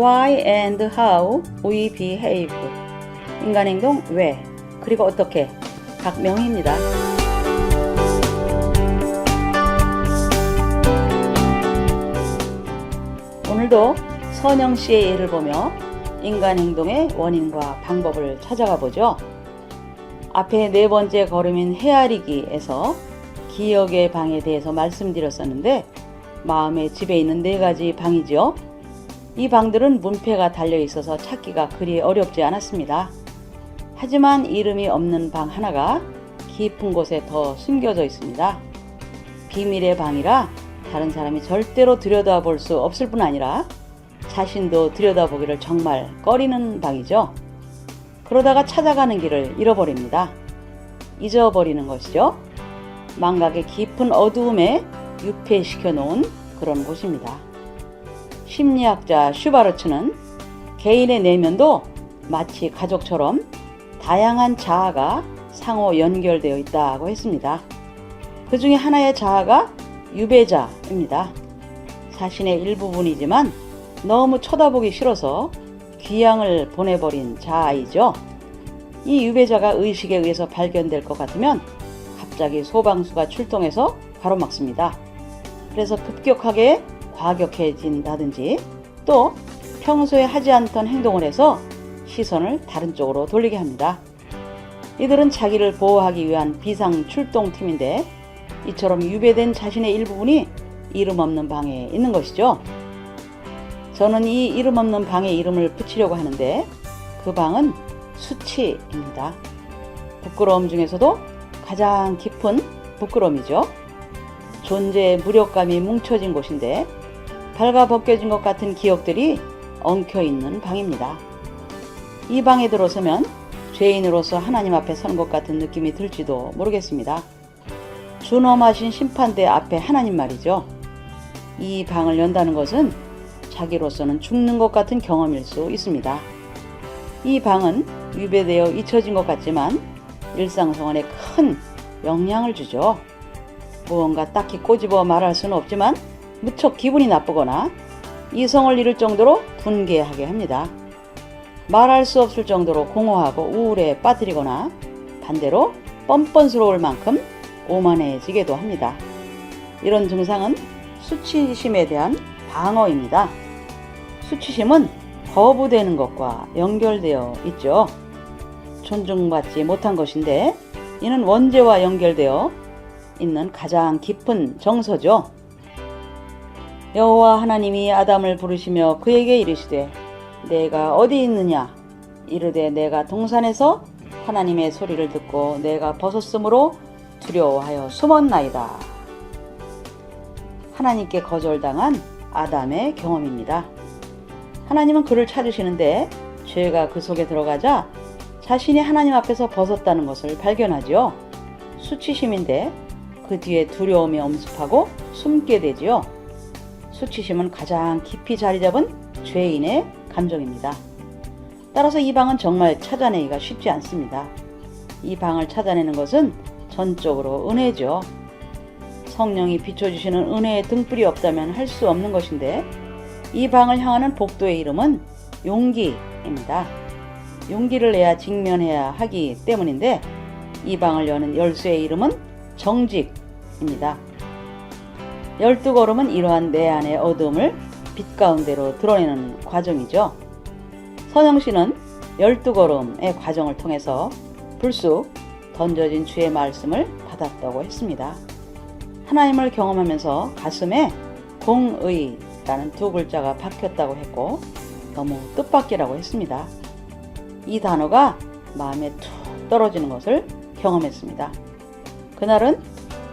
Why and how we behave. 인간 행동 왜, 그리고 어떻게. 각 명의입니다. 오늘도 선영 씨의 예를 보며 인간 행동의 원인과 방법을 찾아가 보죠. 앞에 네 번째 걸음인 헤아리기에서 기억의 방에 대해서 말씀드렸었는데, 마음의 집에 있는 네 가지 방이죠. 이 방들은 문패가 달려 있어서 찾기가 그리 어렵지 않았습니다. 하지만 이름이 없는 방 하나가 깊은 곳에 더 숨겨져 있습니다. 비밀의 방이라 다른 사람이 절대로 들여다볼 수 없을 뿐 아니라 자신도 들여다보기를 정말 꺼리는 방이죠. 그러다가 찾아가는 길을 잃어버립니다. 잊어버리는 것이죠. 망각의 깊은 어두움에 유폐시켜 놓은 그런 곳입니다. 심리학자 슈바르츠는 개인의 내면도 마치 가족처럼 다양한 자아가 상호 연결되어 있다고 했습니다. 그 중에 하나의 자아가 유배자입니다. 자신의 일부분이지만 너무 쳐다보기 싫어서 귀양을 보내버린 자아이죠. 이 유배자가 의식에 의해서 발견될 것 같으면 갑자기 소방수가 출동해서 가로막습니다. 그래서 급격하게 과격해진다든지 또 평소에 하지 않던 행동을 해서 시선을 다른 쪽으로 돌리게 합니다. 이들은 자기를 보호하기 위한 비상 출동팀인데, 이처럼 유배된 자신의 일부분이 이름 없는 방에 있는 것이죠. 저는 이 이름 없는 방에 이름을 붙이려고 하는데, 그 방은 수치입니다. 부끄러움 중에서도 가장 깊은 부끄러움이죠. 존재의 무력감이 뭉쳐진 곳인데 발가벗겨진 것 같은 기억들이 엉켜있는 방입니다. 이 방에 들어서면 죄인으로서 하나님 앞에 서는 것 같은 느낌이 들지도 모르겠습니다. 준엄하신 심판대 앞에 하나님 말이죠. 이 방을 연다는 것은 자기로서는 죽는 것 같은 경험일 수 있습니다. 이 방은 유배되어 잊혀진 것 같지만 일상생활에 큰 영향을 주죠. 무언가 딱히 꼬집어 말할 수는 없지만 무척 기분이 나쁘거나 이성을 잃을 정도로 분개하게 합니다. 말할 수 없을 정도로 공허하고 우울에 빠뜨리거나 반대로 뻔뻔스러울 만큼 오만해지기도 합니다. 이런 증상은 수치심에 대한 방어입니다. 수치심은 거부되는 것과 연결되어 있죠. 존중받지 못한 것인데 이는 원죄와 연결되어 있는 가장 깊은 정서죠. 여호와 하나님이 아담을 부르시며 그에게 이르시되 내가 어디 있느냐? 이르되 내가 동산에서 하나님의 소리를 듣고 내가 벗었으므로 두려워하여 숨었나이다. 하나님께 거절당한 아담의 경험입니다. 하나님은 그를 찾으시는데 죄가 그 속에 들어가자 자신이 하나님 앞에서 벗었다는 것을 발견하지요. 수치심인데 그 뒤에 두려움이 엄습하고 숨게 되지요. 수치심은 가장 깊이 자리 잡은 죄인의 감정입니다. 따라서 이 방은 정말 찾아내기가 쉽지 않습니다. 이 방을 찾아내는 것은 전적으로 은혜죠. 성령이 비춰주시는 은혜의 등불이 없다면 할 수 없는 것인데, 이 방을 향하는 복도의 이름은 용기입니다. 용기를 내야 직면해야 하기 때문인데, 이 방을 여는 열쇠의 이름은 정직입니다. 12걸음은 이러한 내 안의 어둠을 빛 가운데로 드러내는 과정이죠. 선영씨는 12걸음의 과정을 통해서 불쑥 던져진 주의 말씀을 받았다고 했습니다. 하나님을 경험하면서 가슴에 공의라는 두 글자가 박혔다고 했고 너무 뜻밖이라고 했습니다. 이 단어가 마음에 툭 떨어지는 것을 경험했습니다. 그날은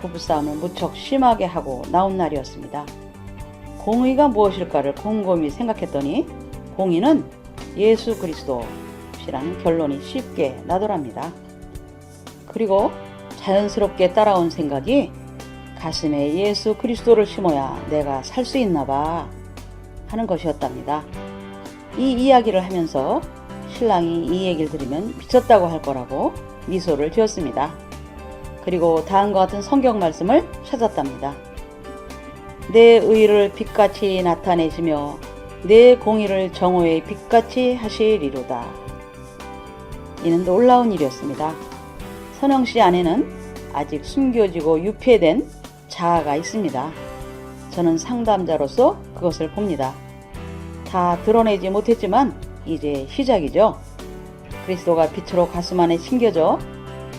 부부싸움을 무척 심하게 하고 나온 날이었습니다. 공의가 무엇일까를 곰곰이 생각했더니 공의는 예수 그리스도시라는 결론이 쉽게 나더랍니다. 그리고 자연스럽게 따라온 생각이 가슴에 예수 그리스도를 심어야 내가 살 수 있나 봐 하는 것이었답니다. 이 이야기를 하면서 신랑이 이 얘기를 들으면 미쳤다고 할 거라고 미소를 지었습니다. 그리고 다음과 같은 성경 말씀을 찾았답니다. 내 의를 빛같이 나타내시며 내 공의를 정오의 빛같이 하시리로다. 이는 놀라운 일이었습니다. 선영씨 안에는 아직 숨겨지고 유폐된 자아가 있습니다. 저는 상담자로서 그것을 봅니다. 다 드러내지 못했지만 이제 시작이죠. 그리스도가 빛으로 가슴 안에 심겨져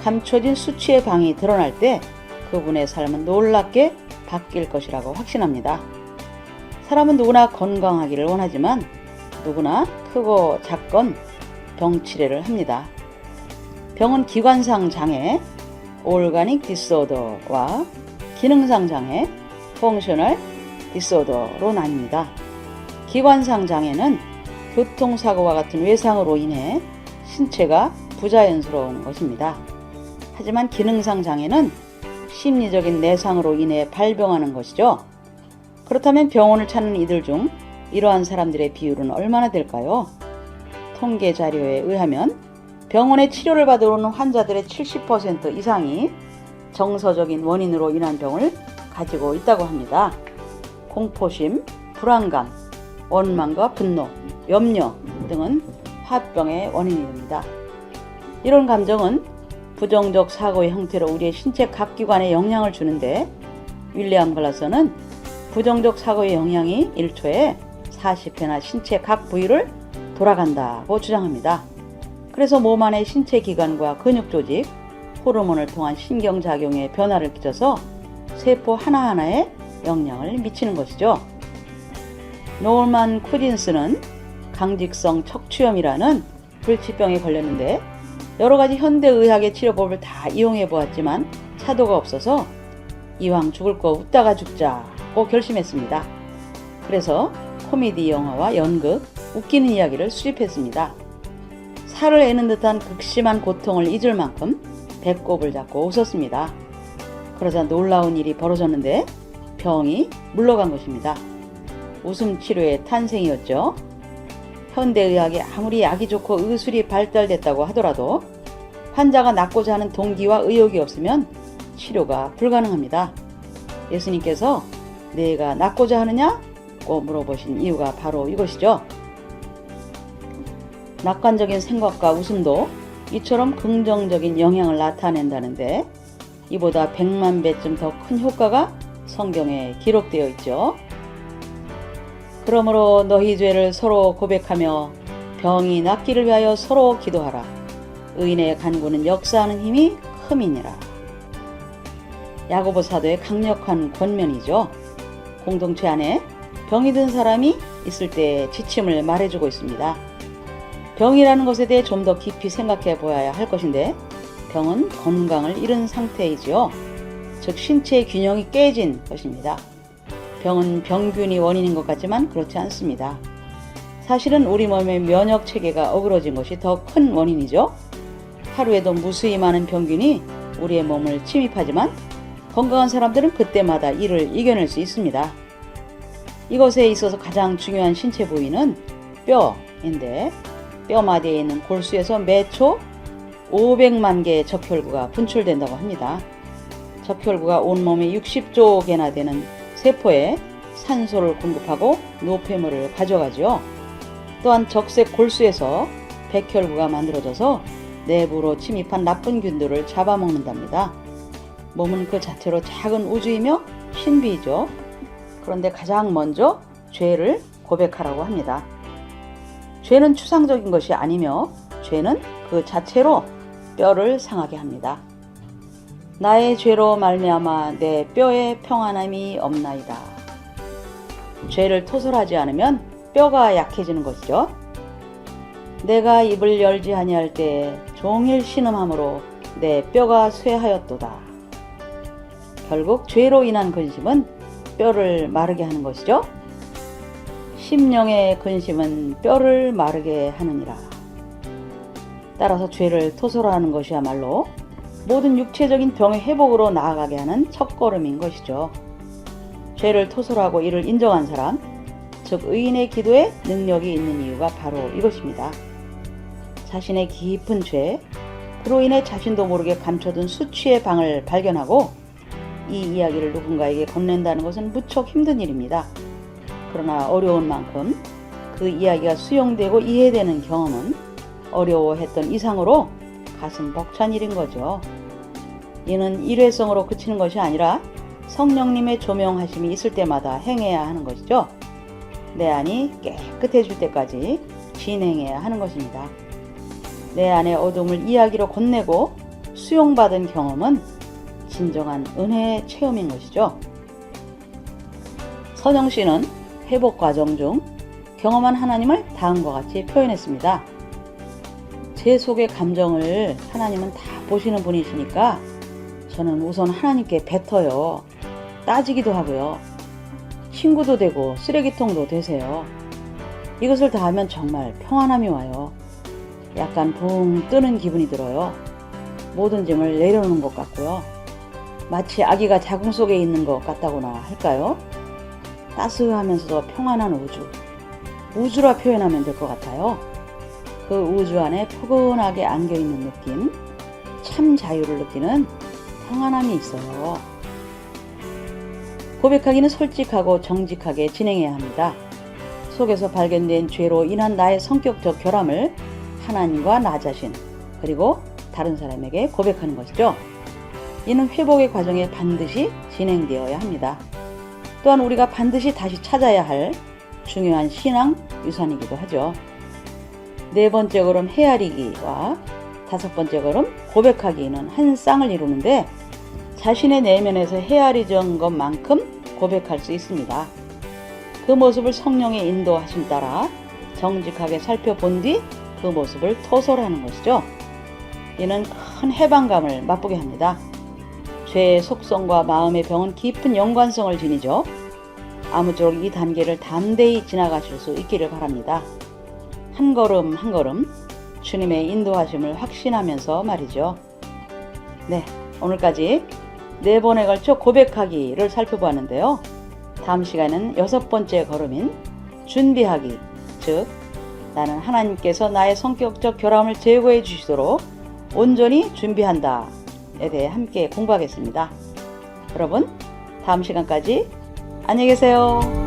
감춰진 수치의 방이 드러날 때 그분의 삶은 놀랍게 바뀔 것이라고 확신합니다. 사람은 누구나 건강하기를 원하지만 누구나 크고 작건 병치레를 합니다. 병은 기관상 장애, 올가닉 디스오더와 기능상 장애, 펑셔널 디스오더로 나뉩니다. 기관상 장애는 교통사고와 같은 외상으로 인해 신체가 부자연스러운 것입니다. 하지만 기능상 장애는 심리적인 내상으로 인해 발병하는 것이죠. 그렇다면 병원을 찾는 이들 중 이러한 사람들의 비율은 얼마나 될까요? 통계 자료에 의하면 병원에 치료를 받으러 오는 환자들의 70% 이상이 정서적인 원인으로 인한 병을 가지고 있다고 합니다. 공포심, 불안감, 원망과 분노, 염려 등은 화병의 원인이 됩니다. 이런 감정은 부정적 사고의 형태로 우리의 신체 각 기관에 영향을 주는데 윌리엄 글라서는 부정적 사고의 영향이 1초에 40회나 신체 각 부위를 돌아간다고 주장합니다. 그래서 몸 안의 신체 기관과 근육 조직, 호르몬을 통한 신경작용에 변화를 끼쳐서 세포 하나하나에 영향을 미치는 것이죠. 노만 쿠딘스는 강직성 척추염이라는 불치병에 걸렸는데 여러가지 현대의학의 치료법을 다 이용해 보았지만 차도가 없어서 이왕 죽을 거 웃다가 죽자고 결심했습니다. 그래서 코미디 영화와 연극, 웃기는 이야기를 수집했습니다. 살을 애는 듯한 극심한 고통을 잊을 만큼 배꼽을 잡고 웃었습니다. 그러자 놀라운 일이 벌어졌는데 병이 물러간 것입니다. 웃음 치료의 탄생이었죠. 현대의학에 아무리 약이 좋고 의술이 발달됐다고 하더라도 환자가 낫고자 하는 동기와 의욕이 없으면 치료가 불가능합니다. 예수님께서 내가 낫고자 하느냐고 물어보신 이유가 바로 이것이죠. 낙관적인 생각과 웃음도 이처럼 긍정적인 영향을 나타낸다는데 이보다 100만 배쯤 더 큰 효과가 성경에 기록되어 있죠. 그러므로 너희 죄를 서로 고백하며 병이 낫기를 위하여 서로 기도하라. 의인의 간구는 역사하는 힘이 큼이니라. 야고보 사도의 강력한 권면이죠. 공동체 안에 병이 든 사람이 있을 때 지침을 말해주고 있습니다. 병이라는 것에 대해 좀 더 깊이 생각해 보아야 할 것인데 병은 건강을 잃은 상태이지요. 즉 신체의 균형이 깨진 것입니다. 병은 병균이 원인인 것 같지만 그렇지 않습니다. 사실은 우리 몸의 면역 체계가 어그러진 것이 더 큰 원인이죠. 하루에도 무수히 많은 병균이 우리의 몸을 침입하지만 건강한 사람들은 그때마다 이를 이겨낼 수 있습니다. 이것에 있어서 가장 중요한 신체 부위는 뼈인데 뼈마디에 있는 골수에서 매초 500만 개의 적혈구가 분출된다고 합니다. 적혈구가 온몸에 60조 개나 되는 세포에 산소를 공급하고 노폐물을 가져가죠. 또한 적색 골수에서 백혈구가 만들어져서 내부로 침입한 나쁜 균들을 잡아먹는답니다. 몸은 그 자체로 작은 우주이며 신비이죠. 그런데 가장 먼저 죄를 고백하라고 합니다. 죄는 추상적인 것이 아니며 죄는 그 자체로 뼈를 상하게 합니다. 나의 죄로 말미암아 내 뼈에 평안함이 없나이다. 죄를 토설하지 않으면 뼈가 약해지는 것이죠. 내가 입을 열지 아니할 때 종일 신음함으로 내 뼈가 쇠하였도다. 결국 죄로 인한 근심은 뼈를 마르게 하는 것이죠. 심령의 근심은 뼈를 마르게 하느니라. 따라서 죄를 토설하는 것이야말로 모든 육체적인 병의 회복으로 나아가게 하는 첫걸음인 것이죠. 죄를 토설하고 이를 인정한 사람, 즉 의인의 기도에 능력이 있는 이유가 바로 이것입니다. 자신의 깊은 죄, 그로 인해 자신도 모르게 감춰둔 수치의 방을 발견하고 이 이야기를 누군가에게 건넨다는 것은 무척 힘든 일입니다. 그러나 어려운 만큼 그 이야기가 수용되고 이해되는 경험은 어려워했던 이상으로 가슴 벅찬 일인 거죠. 이는 일회성으로 그치는 것이 아니라 성령님의 조명하심이 있을 때마다 행해야 하는 것이죠. 내 안이 깨끗해질 때까지 진행해야 하는 것입니다. 내 안의 어둠을 이야기로 건네고 수용받은 경험은 진정한 은혜의 체험인 것이죠. 선영 씨는 회복 과정 중 경험한 하나님을 다음과 같이 표현했습니다. 제 속의 감정을 하나님은 다 보시는 분이시니까 저는 우선 하나님께 뱉어요. 따지기도 하고요. 친구도 되고 쓰레기통도 되세요. 이것을 다 하면 정말 평안함이 와요. 약간 붕 뜨는 기분이 들어요. 모든 짐을 내려놓는 것 같고요. 마치 아기가 자궁 속에 있는 것 같다고나 할까요? 따스하면서도 평안한 우주라 표현하면 될 것 같아요. 그 우주 안에 포근하게 안겨있는 느낌, 참 자유를 느끼는 평안함이 있어요. 고백하기는 솔직하고 정직하게 진행해야 합니다. 속에서 발견된 죄로 인한 나의 성격적 결함을 하나님과 나 자신, 그리고 다른 사람에게 고백하는 것이죠. 이는 회복의 과정에 반드시 진행되어야 합니다. 또한 우리가 반드시 다시 찾아야 할 중요한 신앙 유산이기도 하죠. 네 번째 걸음 헤아리기와 다섯 번째 걸음 고백하기는 한 쌍을 이루는데 자신의 내면에서 헤아리던 것만큼 고백할 수 있습니다. 그 모습을 성령의 인도하심 따라 정직하게 살펴본 뒤 그 모습을 토설하는 것이죠. 이는 큰 해방감을 맛보게 합니다. 죄의 속성과 마음의 병은 깊은 연관성을 지니죠. 아무쪼록 이 단계를 담대히 지나가실 수 있기를 바랍니다. 한 걸음 한 걸음 주님의 인도하심을 확신하면서 말이죠. 네, 오늘까지 4번에 걸쳐 고백하기를 살펴보았는데요. 다음 시간은 6번째 걸음인 준비하기, 즉 나는 하나님께서 나의 성격적 결함을 제거해 주시도록 온전히 준비한다에 대해 함께 공부하겠습니다. 여러분, 다음 시간까지 안녕히 계세요.